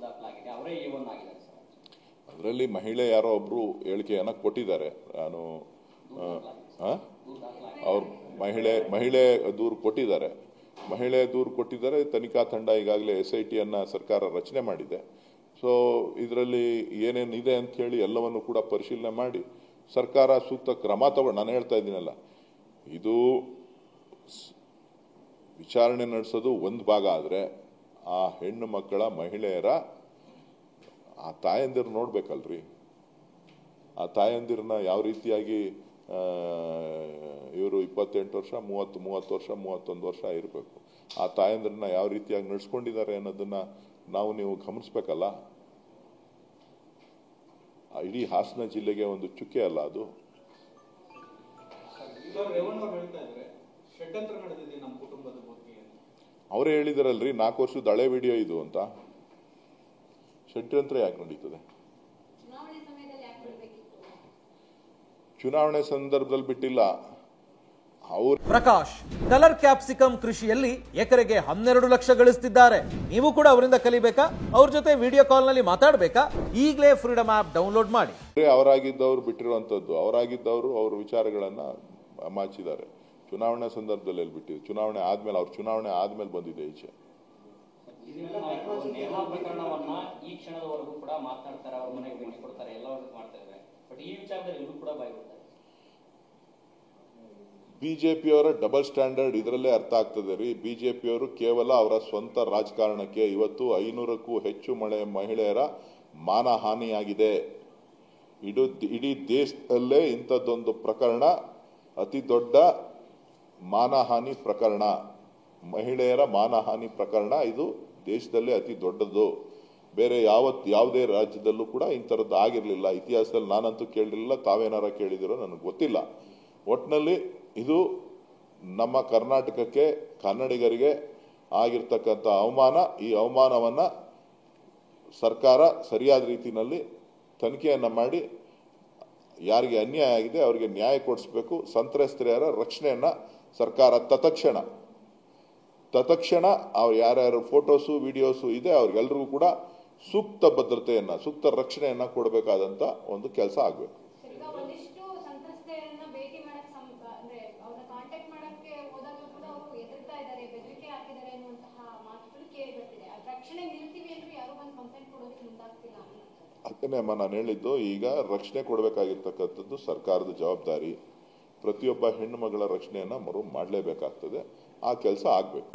ದಾಖಲಾಗಿದೆ, ಅವರೇ A1 ಆಗಿದ್ದಾರೆ ಸರ್. ಅದರಲ್ಲಿ ಮಹಿಳೆ ಯಾರೋ ಒಬ್ರು ಹೇಳಿಕೆಯನ್ನ ಕೊಟ್ಟಿದ್ದಾರೆ. ನಾನು ಅವ್ರು ಮಹಿಳೆ ದೂರು ಕೊಟ್ಟಿದ್ದಾರೆ. ತನಿಖಾ ತಂಡ ಈಗಾಗಲೇ SIT ಸರ್ಕಾರ ರಚನೆ ಮಾಡಿದೆ. ಸೊ ಇದರಲ್ಲಿ ಏನೇನಿದೆ ಅಂತ ಹೇಳಿ ಎಲ್ಲವನ್ನು ಕೂಡ ಪರಿಶೀಲನೆ ಮಾಡಿ ಸರ್ಕಾರ ಸೂಕ್ತ ಕ್ರಮ ತಗೊಂಡು, ನಾನು ಹೇಳ್ತಾ ಇದ್ದೀನಲ್ಲ, ಇದು ವಿಚಾರಣೆ ನಡೆಸೋದು ಒಂದು ಭಾಗ ಆದರೆ ಆ ಹೆಣ್ಣು ಮಕ್ಕಳ ಮಹಿಳೆಯರ ಆ ತಾಯಂದಿರು ನೋಡ್ಬೇಕಲ್ರಿ. ಆ ತಾಯಂದಿರನ್ನ ಯಾವ ರೀತಿಯಾಗಿ ಇವರು 28 ವರ್ಷ 30 ವರ್ಷ 31 ವರ್ಷ ಇರಬೇಕು, ಆ ತಾಯಂದಿರನ್ನ ಯಾವ ರೀತಿಯಾಗಿ ನಡೆಸ್ಕೊಂಡಿದ್ದಾರೆ ಅನ್ನೋದನ್ನ ನೀವು ಗಮನಿಸ್ಬೇಕಲ್ಲ. ಇಡೀ ಹಾಸನ ಜಿಲ್ಲೆಗೆ ಒಂದು ಚುಕ್ಕೆ ಅಲ್ಲ ಅದು. ಅವರೇ ಹೇಳಿದಾರಲ್ರಿ 4 ವರ್ಷದ ಹಳೆ ವಿಡಿಯೋ ಇದು ಅಂತ. ಷಡ್ಯಂತ್ರ ಯಾಕೆ ನಡೀತದೆ? ಚುನಾವಣೆ ಸಂದರ್ಭದಲ್ಲಿ ಬಿಟ್ಟಿಲ್ಲ. ಪ್ರಕಾಶ್ ಕಲರ್ ಕ್ಯಾಪ್ಸಿಕಮ್ ಕೃಷಿಯಲ್ಲಿ ಎಕರೆಗೆ 12 ಲಕ್ಷ ಗಳಿಸ್ತಿದ್ದಾರೆ. ನೀವು ಕೂಡ ಅವರಿಂದ ಕಲಿಬೇಕಾ? ಅವ್ರ ಜೊತೆ ವಿಡಿಯೋ ಕಾಲ್ ನಲ್ಲಿ ಮಾತಾಡಬೇಕಾ? ಈಗಲೇ ಫ್ರೀಡಮ್ ಆಪ್ ಡೌನ್ಲೋಡ್ ಮಾಡಿ. ಅವರಾಗಿದ್ದವರು ಬಿಟ್ಟಿರುವಂತದ್ದು, ಅವರಾಗಿದ್ದವರು ಅವ್ರ ವಿಚಾರಗಳನ್ನ ಮಾಚಿದ್ದಾರೆ. ಚುನಾವಣೆ ಸಂದರ್ಭದಲ್ಲಿ ಎಲ್ಲಿ ಬಿಟ್ಟಿದೆ? ಚುನಾವಣೆ ಆದ್ಮೇಲೆ ಬಂದಿದೆ ಈಚೆ. ಪ್ರಕರಣವನ್ನ ಈ ಕ್ಷಣದವರೆಗೂ ಕೂಡ ಮಾತನಾಡ್ತಾರೆ, ಅವ್ರ ಮನೆಗೆ ಭೇಟಿ ಕೊಡ್ತಾರೆ, ಎಲ್ಲವನ್ನೂ ಮಾಡ್ತಾ ಇದ್ದಾರೆ. ಬಟ್ ಈ ವಿಚಾರದಲ್ಲಿ ಎಲ್ಲರೂ ಕೂಡ ಬಾಯ್ಬಿಡ್ತಾರೆ. ಬಿಜೆಪಿಯವರ ಡಬಲ್ ಸ್ಟ್ಯಾಂಡರ್ಡ್ ಇದರಲ್ಲೇ ಅರ್ಥ ಆಗ್ತದೆ ರೀ. ಬಿಜೆಪಿಯವರು ಕೇವಲ ಅವರ ಸ್ವಂತ ರಾಜಕಾರಣಕ್ಕೆ ಇವತ್ತು 500ಕ್ಕೂ ಹೆಚ್ಚು ಮಹಿಳೆಯರ ಮಾನಹಾನಿಯಾಗಿದೆ. ಇಡೀ ದೇಶದಲ್ಲೇ ಇಂಥದ್ದೊಂದು ಪ್ರಕರಣ, ಅತಿ ದೊಡ್ಡ ಮಾನಹಾನಿ ಪ್ರಕರಣ, ಮಹಿಳೆಯರ ಮಾನಹಾನಿ ಪ್ರಕರಣ ಇದು ದೇಶದಲ್ಲೇ ಅತಿ ದೊಡ್ಡದು. ಬೇರೆ ಯಾವುದೇ ರಾಜ್ಯದಲ್ಲೂ ಕೂಡ ಇಂಥರದ್ದು ಆಗಿರಲಿಲ್ಲ. ಇತಿಹಾಸದಲ್ಲಿ ನಾನಂತೂ ಕೇಳಿರಲಿಲ್ಲ, ತಾವೇನಾರ ಕೇಳಿದಿರೋ ನನಗೆ ಗೊತ್ತಿಲ್ಲ. ಒಟ್ಟಿನಲ್ಲಿ ಇದು ನಮ್ಮ ಕರ್ನಾಟಕಕ್ಕೆ, ಕನ್ನಡಿಗರಿಗೆ ಆಗಿರ್ತಕ್ಕಂಥ ಅವಮಾನ. ಈ ಅವಮಾನವನ್ನ ಸರ್ಕಾರ ಸರಿಯಾದ ರೀತಿಯಲ್ಲಿ ತನಿಖೆಯನ್ನ ಮಾಡಿ ಯಾರಿಗೆ ಅನ್ಯಾಯ ಆಗಿದೆ ಅವರಿಗೆ ನ್ಯಾಯ ಕೊಡಿಸಬೇಕು. ಸಂತ್ರಸ್ತೆಯರ ರಕ್ಷಣೆಯನ್ನ ಸರ್ಕಾರ ತತ್ಕ್ಷಣ ಅವ್ರು ಯಾರ್ಯಾರು ಫೋಟೋಸು ವಿಡಿಯೋಸು ಇದೆ ಅವ್ರಿಗೆಲ್ರಿಗೂ ಕೂಡ ಸೂಕ್ತ ಭದ್ರತೆಯನ್ನ, ಸೂಕ್ತ ರಕ್ಷಣೆಯನ್ನ ಕೊಡಬೇಕಾದಂತ ಒಂದು ಕೆಲಸ ಆಗ್ಬೇಕು. ಅದನ್ನೇ ನಾನು ಹೇಳಿದ್ದು, ಈಗ ರಕ್ಷಣೆ ಕೊಡಬೇಕಾಗಿರ್ತಕ್ಕಂಥದ್ದು ಸರ್ಕಾರದ ಜವಾಬ್ದಾರಿ. ಪ್ರತಿಯೊಬ್ಬ ಹೆಣ್ಣು ಮಗಳ ರಕ್ಷಣೆಯನ್ನ ಮಾಡಲೇಬೇಕಾಗ್ತದೆ. ಆ ಕೆಲಸ ಆಗ್ಬೇಕು.